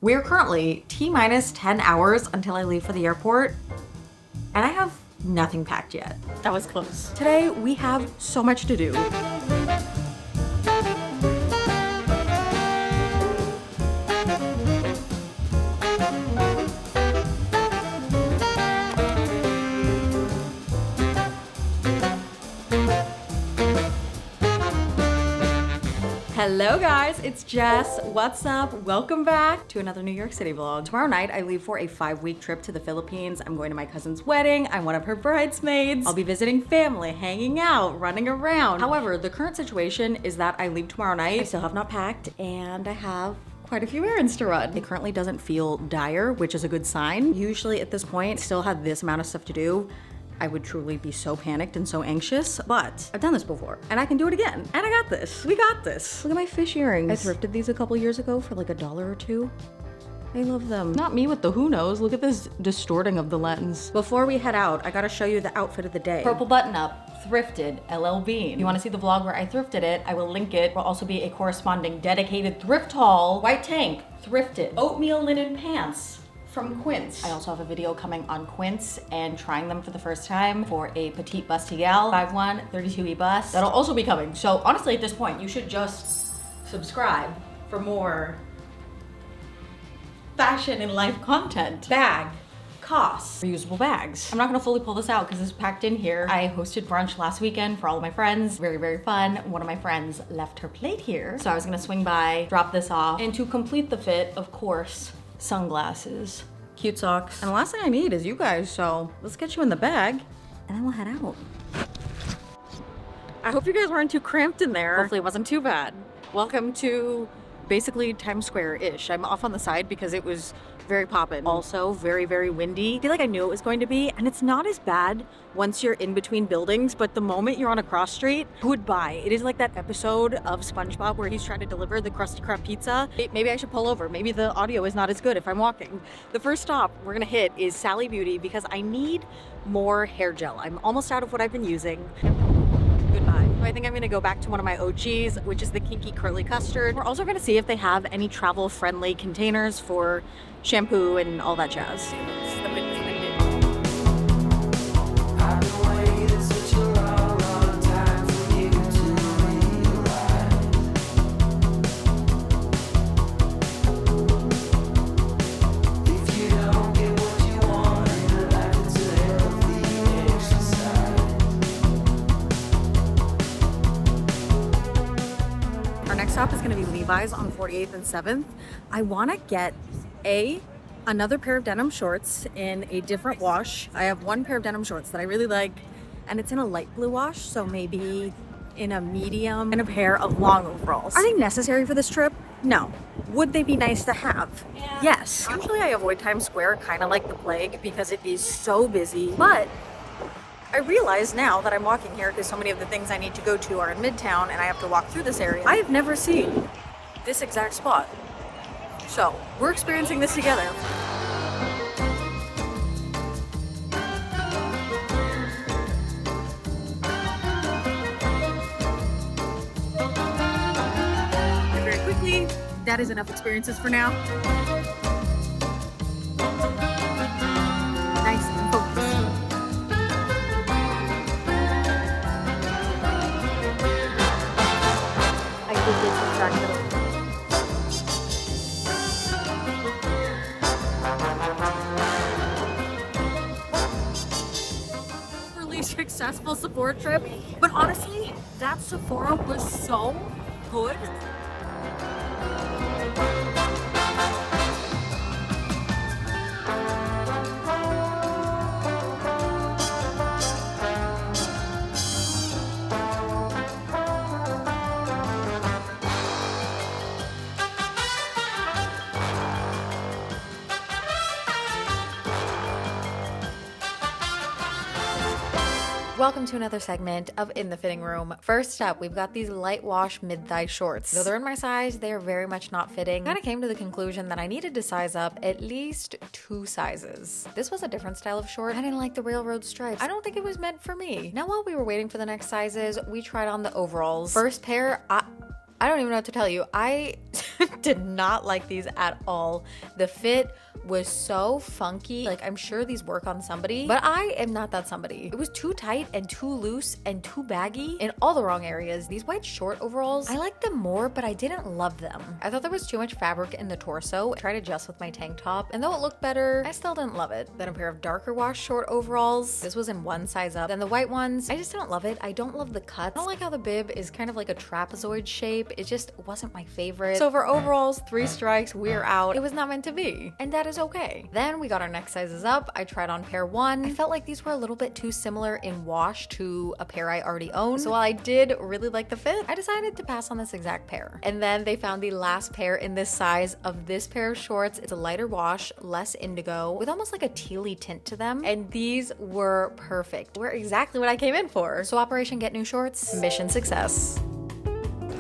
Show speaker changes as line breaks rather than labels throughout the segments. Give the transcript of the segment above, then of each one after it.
We're currently T-minus 10 hours until I leave for the airport, and I have nothing packed yet.
That was close.
Today, we have so much to do. Hello guys, it's Jess. What's up? Welcome back to another New York City vlog. Tomorrow night, I leave for a 5-week trip to the Philippines. I'm going to my cousin's wedding. I'm one of her bridesmaids. I'll be visiting family, hanging out, running around. However, the current situation is that I leave tomorrow night. I still have not packed and I have quite a few errands to run. It currently doesn't feel dire, which is a good sign. Usually at this point, I still have this amount of stuff to do. I would truly be so panicked and so anxious, but I've done this before and I can do it again. And I got this. We got this. Look at my fish earrings. I thrifted these a couple years ago for like $1 or $2. I love them. Not me with the who knows. Look at this distorting of the lens. Before we head out, I gotta show you the outfit of the day. Purple button up, thrifted, LL Bean. If you wanna see the vlog where I thrifted it, I will link it. Will also be a corresponding dedicated thrift haul. White tank, thrifted. Oatmeal linen pants from Quince. I also have a video coming on Quince and trying them for the first time for a petite busty gal, 5'1", 32E bust. That'll also be coming. So honestly, at this point, you should just subscribe for more fashion and life content. Bag costs. Reusable bags. I'm not gonna fully pull this out because it's packed in here. I hosted brunch last weekend for all of my friends. Very, very fun. One of my friends left her plate here. So I was gonna swing by, drop this off, and to complete the fit, of course, sunglasses, cute socks, and the last thing I need is you guys, so let's get you in the bag and then we'll head out. I hope you guys weren't too cramped in there. Hopefully it wasn't too bad. Welcome to basically Times Square-ish. I'm off on the side because it was very poppin'. Also very, very windy. I feel like I knew it was going to be, and it's not as bad once you're in between buildings, but the moment you're on a cross street, goodbye. It is like that episode of SpongeBob where he's trying to deliver the Krusty Krab pizza. Maybe I should pull over. Maybe the audio is not as good if I'm walking. The first stop we're gonna hit is Sally Beauty because I need more hair gel. I'm almost out of what I've been using. Goodbye. I think I'm gonna go back to one of my OGs, which is the Kinky Curly Custard. We're also gonna see if they have any travel-friendly containers for shampoo and all that jazz. Stop is going to be Levi's on 48th and 7th. I want to get another pair of denim shorts in a different wash. I have one pair of denim shorts that I really like, and it's in a light blue wash, so maybe in a medium, and a pair of long overalls. Are they necessary for this trip? No. Would they be nice to have? Yeah. Yes. Usually I avoid Times Square kind of like the plague because it is so busy, but I realize now that I'm walking here because so many of the things I need to go to are in Midtown and I have to walk through this area. I have never seen this exact spot. So we're experiencing this together. And very quickly, that is enough experiences for now. Nice and focused. Really successful Sephora trip, but honestly, that Sephora was so good. Welcome to another segment of In the Fitting Room. First up, we've got these light wash mid-thigh shorts. Though they're in my size, they are very much not fitting. Kind of came to the conclusion that I needed to size up at least 2 sizes. This was a different style of short. I didn't like the railroad stripes. I don't think it was meant for me. Now, while we were waiting for the next sizes, we tried on the overalls. First pair, I don't even know what to tell you. I did not like these at all. The fit was so funky. Like, I'm sure these work on somebody, but I am not that somebody. It was too tight and too loose and too baggy in all the wrong areas. These white short overalls, I liked them more, but I didn't love them. I thought there was too much fabric in the torso. I tried to adjust with my tank top, and though it looked better, I still didn't love it. Then a pair of darker wash short overalls. This was in one size up. Then the white ones, I just didn't love it. I don't love the cuts. I don't like how the bib is kind of like a trapezoid shape. It just wasn't my favorite. So for overalls, 3 strikes, we're out. It was not meant to be, and that is okay. Then we got our next sizes up. I tried on pair 1. I felt like these were a little bit too similar in wash to a pair I already owned. So while I did really like the fit, I decided to pass on this exact pair. And then they found the last pair in this size of this pair of shorts. It's a lighter wash, less indigo, with almost like a tealy tint to them. And these were perfect. Were exactly what I came in for. So Operation Get New Shorts, mission success.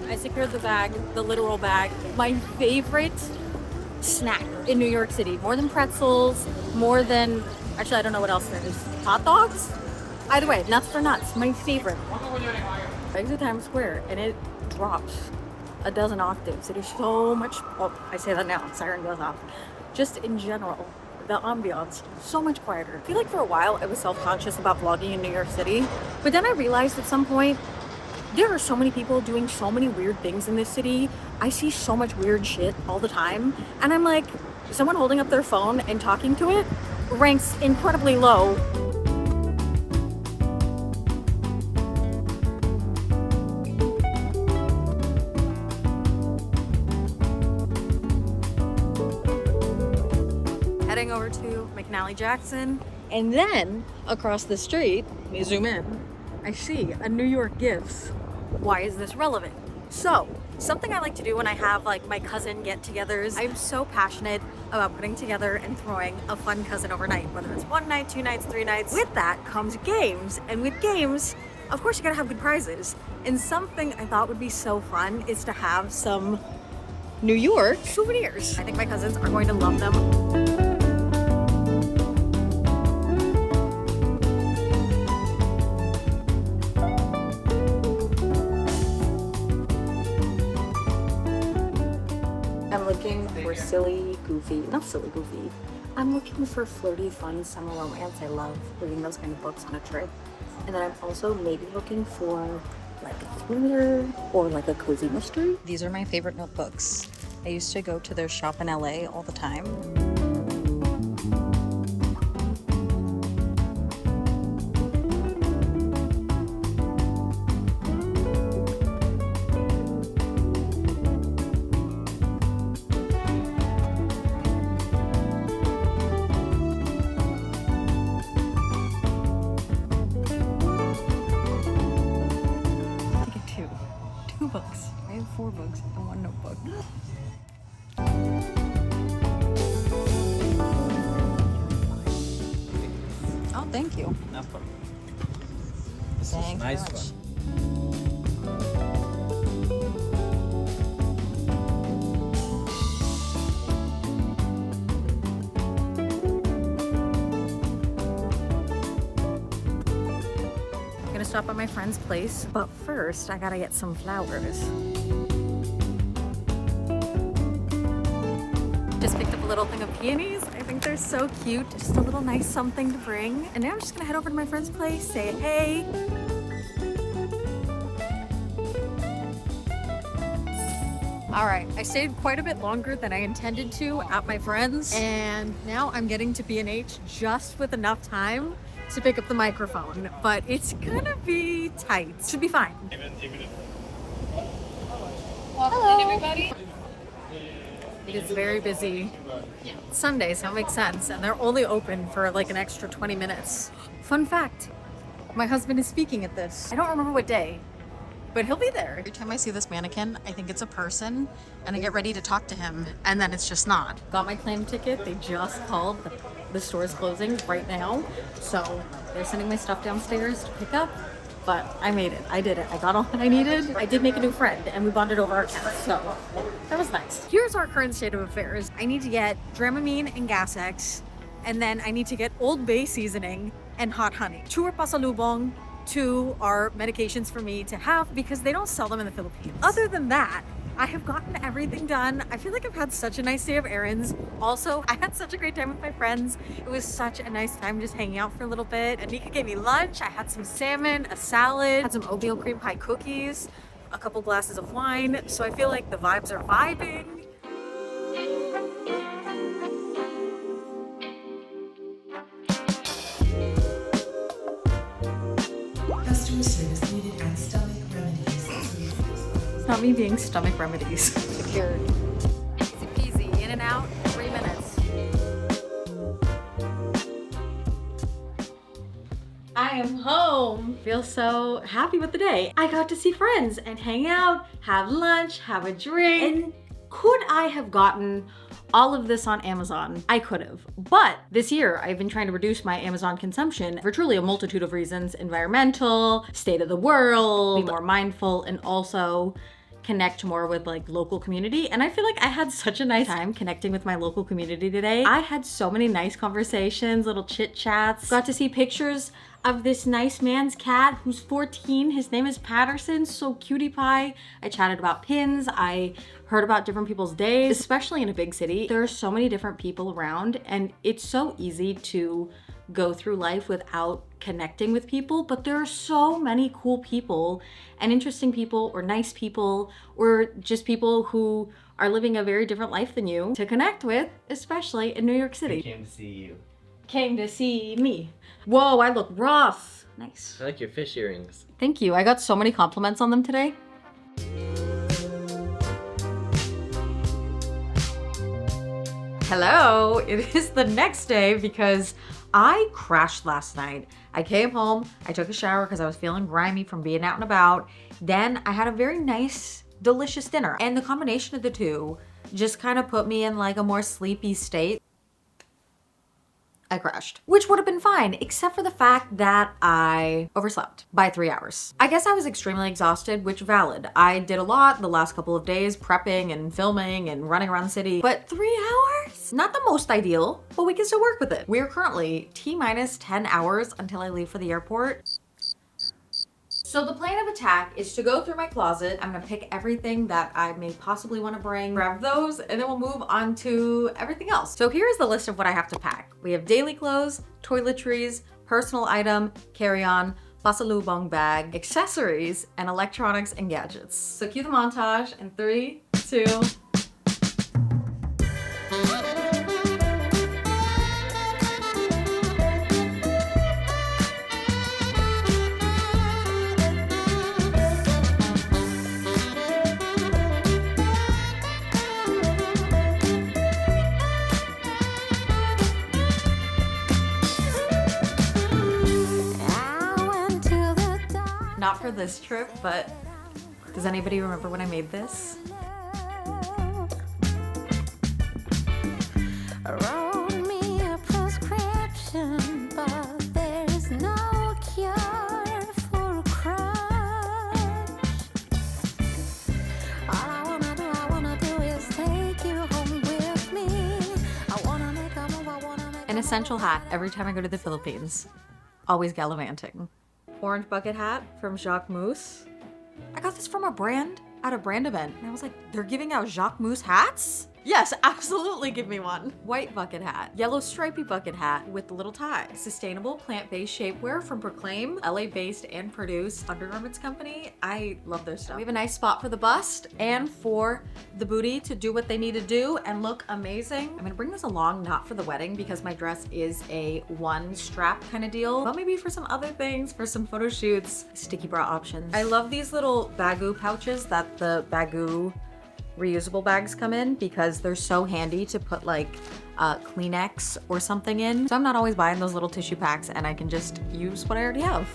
I secured the bag, the literal bag. My favorite snack in New York City. More than pretzels, more than, actually I don't know what else there is. Hot dogs? Either way, nuts for nuts, my favorite. Exit Times Square, and it drops a dozen octaves. It is so much, oh, I say that now, siren goes off. Just in general, the ambiance, so much quieter. I feel like for a while I was self-conscious about vlogging in New York City, but then I realized at some point, there are so many people doing so many weird things in this city. I see so much weird shit all the time. And I'm like, someone holding up their phone and talking to it ranks incredibly low. Heading over to McNally Jackson. And then across the street, let me zoom in, I see a New York Gifts. Why is this relevant? So, something I like to do when I have like my cousin get-togethers, I'm so passionate about putting together and throwing a fun cousin overnight, whether it's 1 night, 2 nights, 3 nights. With that comes games, and with games, of course you gotta have good prizes. And something I thought would be so fun is to have some New York souvenirs. I think my cousins are going to love them. I'm looking for silly, goofy. I'm looking for flirty, fun summer romance. I love reading those kind of books on a trip. And then I'm also maybe looking for like a thriller or like a cozy mystery. These are my favorite notebooks. I used to go to their shop in LA all the time. Books. I have 4 books and 1 notebook. Oh, thank you.
No problem.
This is nice
one.
I'm gonna stop at my friend's place, but first I gotta get some flowers. Just picked up a little thing of peonies. I think they're so cute. Just a little nice something to bring. And now I'm just gonna head over to my friend's place, say hey. All right, I stayed quite a bit longer than I intended to at my friend's, and now I'm getting to B&H just with enough time to pick up the microphone, but it's gonna be tight. Should be fine. Hello, everybody. It is very busy. Sunday, so it makes sense, and they're only open for like an extra 20 minutes. Fun fact, my husband is speaking at this. I don't remember what day, but he'll be there. Every time I see this mannequin, I think it's a person, and I get ready to talk to him, and then it's just not. Got my claim ticket. They just called. The store's closing right now, so they're sending my stuff downstairs to pick up, but I made it. I did it. I got all that I needed. I did make a new friend, and we bonded over our cat, so that was nice. Here's our current state of affairs. I need to get Dramamine and Gas X, and then I need to get Old Bay seasoning and hot honey. 2 are pasalubong, 2 are medications for me to have because they don't sell them in the Philippines. Other than that, I have gotten everything done. I feel like I've had such a nice day of errands. Also, I had such a great time with my friends. It was such a nice time just hanging out for a little bit. Anika gave me lunch. I had some salmon, a salad, had some oatmeal cream pie cookies, a couple glasses of wine. So I feel like the vibes are vibing.
Customer service needed and stomach remedies.
It's not me being stomach remedies. Secured. Easy peasy, in and out, 3 minutes. I am home. Feel so happy with the day. I got to see friends and hang out, have lunch, have a drink. And could I have gotten all of this on Amazon? I could have. But this year, I've been trying to reduce my Amazon consumption for truly a multitude of reasons: environmental, state of the world, be more mindful, and also connect more with like local community. And I feel like I had such a nice time connecting with my local community today. I had so many nice conversations, little chit chats, got to see pictures of this nice man's cat who's 14. His name is Patterson, so cutie pie. I chatted about pins. I heard about different people's days, especially in a big city. There are so many different people around and it's so easy to go through life without connecting with people, but there are so many cool people and interesting people or nice people or just people who are living a very different life than you to connect with, especially in New York City.
I came to see you.
Came to see me. Whoa, I look rough. Nice.
I like your fish earrings.
Thank you. I got so many compliments on them today. Hello, it is the next day because I crashed last night. I came home, I took a shower because I was feeling grimy from being out and about. Then I had a very nice, delicious dinner. And the combination of the two just kind of put me in like a more sleepy state. I crashed, which would have been fine, except for the fact that I overslept by 3 hours. I guess I was extremely exhausted, which valid. I did a lot the last couple of days, prepping and filming and running around the city, but 3 hours? Not the most ideal, but we can still work with it. We're currently T-minus 10 hours until I leave for the airport. So the plan of attack is to go through my closet. I'm gonna pick everything that I may possibly want to bring, grab those, and then we'll move on to everything else. So here's the list of what I have to pack. We have daily clothes, toiletries, personal item, carry-on, pasalubong bag, accessories, and electronics and gadgets. So cue the montage in 3, 2, not for this trip, but does anybody remember when I made this?
Wrote me a prescription, but there's no cure for a crush. All I wanna do is take you home with me. I wanna make a move, I wanna make
An essential hat every time I go to the Philippines. Always gallivanting. Orange bucket hat from Jacques Mousse. I got this from a brand at a brand event. And I was like, they're giving out Jacques Mousse hats? Yes, absolutely give me one. White bucket hat, yellow stripy bucket hat with the little tie. Sustainable plant-based shapewear from Proclaim, LA-based and produced undergarments company. I love their stuff. We have a nice spot for the bust and for the booty to do what they need to do and look amazing. I'm gonna bring this along, not for the wedding because my dress is a one strap kind of deal, but maybe for some other things, for some photo shoots, sticky bra options. I love these little bagoo pouches that the bagoo reusable bags come in because they're so handy to put like Kleenex or something in. So I'm not always buying those little tissue packs and I can just use what I already have.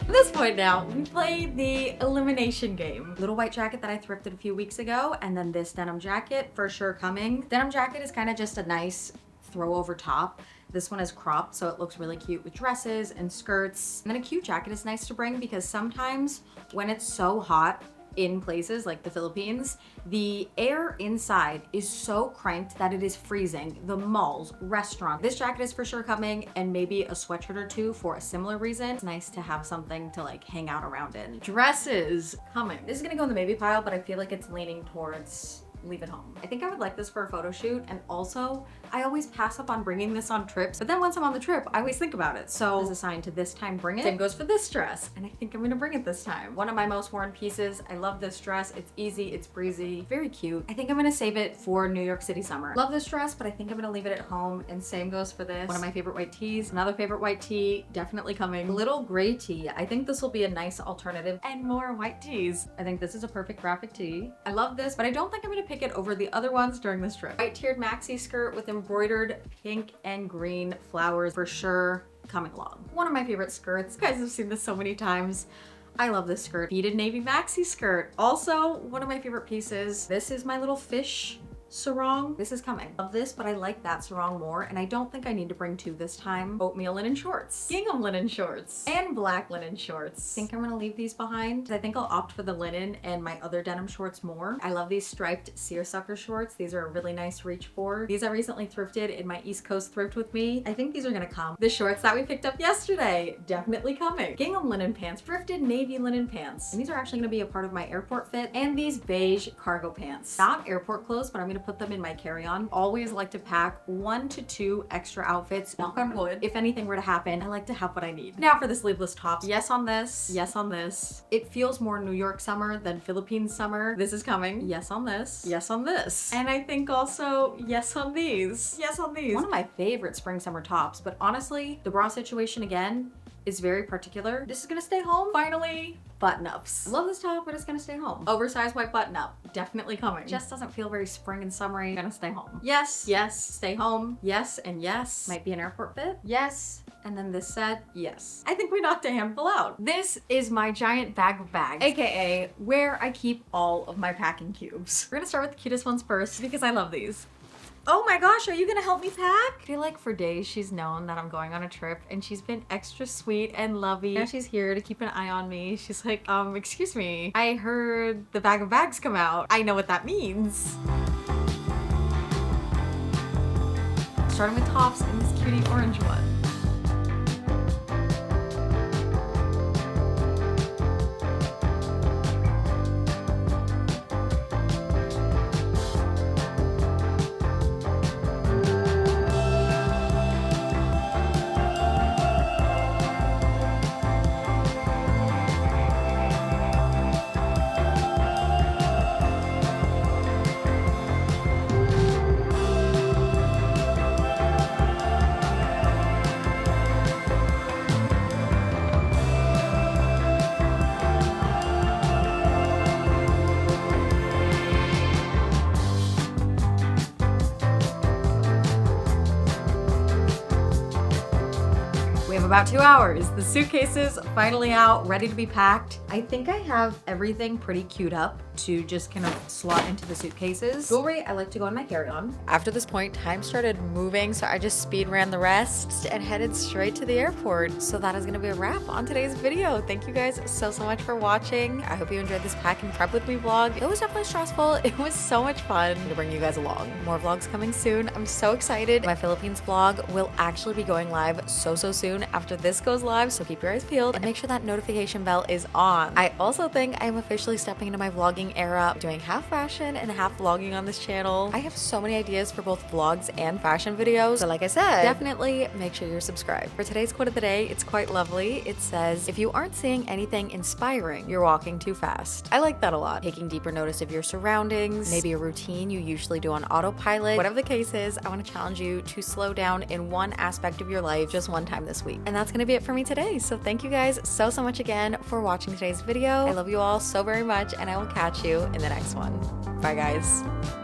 At this point now, we play the elimination game. Little white jacket that I thrifted a few weeks ago, and then this denim jacket for sure coming. Denim jacket is kind of just a nice throw over top. This one is cropped, so it looks really cute with dresses and skirts. And then a cute jacket is nice to bring because sometimes when it's so hot in places like the Philippines, the air inside is so cramped that it is freezing. The malls, restaurants. This jacket is for sure coming, and maybe a sweatshirt or two for a similar reason. It's nice to have something to like hang out around in. Dresses coming. This is gonna go in the maybe pile, but I feel like it's leaning towards leave it home. I think I would like this for a photo shoot, and also I always pass up on bringing this on trips, but then once I'm on the trip, I always think about it. So as a sign to this time bring it. Same goes for this dress, and I think I'm gonna bring it this time. One of my most worn pieces. I love this dress. It's easy, it's breezy, very cute. I think I'm gonna save it for New York City summer. Love this dress, but I think I'm gonna leave it at home, and same goes for this. One of my favorite white tees. Another favorite white tee, definitely coming. Little gray tee. I think this will be a nice alternative, and more white tees. I think this is a perfect graphic tee. I love this, but I don't think I'm gonna pick it over the other ones during this trip. White tiered maxi skirt with embroidered pink and green flowers, for sure coming along. One of my favorite skirts. You guys have seen this so many times. I love this skirt. Beaded navy maxi skirt. Also, one of my favorite pieces. This is my little fish sarong. This is coming. Love this, but I like that sarong more, and I don't think I need to bring two this time. Oatmeal linen shorts, gingham linen shorts, and black linen shorts. I think I'm gonna leave these behind. I think I'll opt for the linen and my other denim shorts more. I love these striped seersucker shorts. These are a really nice reach for. These I recently thrifted in my East Coast thrift with me. I think these are gonna come. The shorts that we picked up yesterday, definitely coming. Gingham linen pants, thrifted navy linen pants. And these are actually gonna be a part of my airport fit. And these beige cargo pants. Not airport clothes, but I'm gonna put them in my carry-on. Always like to pack 1 to 2 extra outfits, knock on wood. If anything were to happen, I like to have what I need. Now for the sleeveless tops. Yes on this, yes on this. It feels more New York summer than Philippines summer. This is coming. Yes on this, yes on this. And I think also yes on these. Yes on these. One of my favorite spring summer tops, but honestly, the bra situation again is very particular. This is gonna stay home. Finally, button-ups. Love this top, but it's gonna stay home. Oversized white button-up, definitely coming. Just doesn't feel very spring and summery. Gonna stay home. Yes, yes, stay home. Yes and yes. Might be an airport fit. Yes. And then this set, yes. I think we knocked a handful out. This is my giant bag of bags, AKA where I keep all of my packing cubes. We're gonna start with the cutest ones first because I love these. Oh my gosh, are you gonna help me pack? I feel like for days she's known that I'm going on a trip, and she's been extra sweet and lovey. Now she's here to keep an eye on me. She's like, excuse me, I heard the bag of bags come out. I know what that means. Starting with tops and this cutie orange one. About 2 hours. The suitcases finally out, ready to be packed. I think I have everything pretty queued up to just kind of slot into the suitcases. Jewelry, I like to go in my carry-on. After this point, time started moving, so I just speed ran the rest and headed straight to the airport. So that is gonna be a wrap on today's video. Thank you guys so much for watching. I hope you enjoyed this pack and prep with me vlog. It was definitely stressful. It was so much fun to bring you guys along. More vlogs coming soon. I'm so excited. My Philippines vlog will actually be going live so soon after this goes live, so keep your eyes peeled and make sure that notification bell is on. I also think I'm officially stepping into my vlogging era, doing half fashion and half vlogging on this channel. I have so many ideas for both vlogs and fashion videos, so like I said, definitely make sure you're subscribed. For today's quote of the day, it's quite lovely. It says, if you aren't seeing anything inspiring, you're walking too fast. I like that a lot. Taking deeper notice of your surroundings, maybe a routine you usually do on autopilot. Whatever the case is, I want to challenge you to slow down in one aspect of your life just one time this week. And that's gonna be it for me today. So thank you guys so much again for watching today's video. I love you all so very much, and I will catch you in the next one. Bye guys.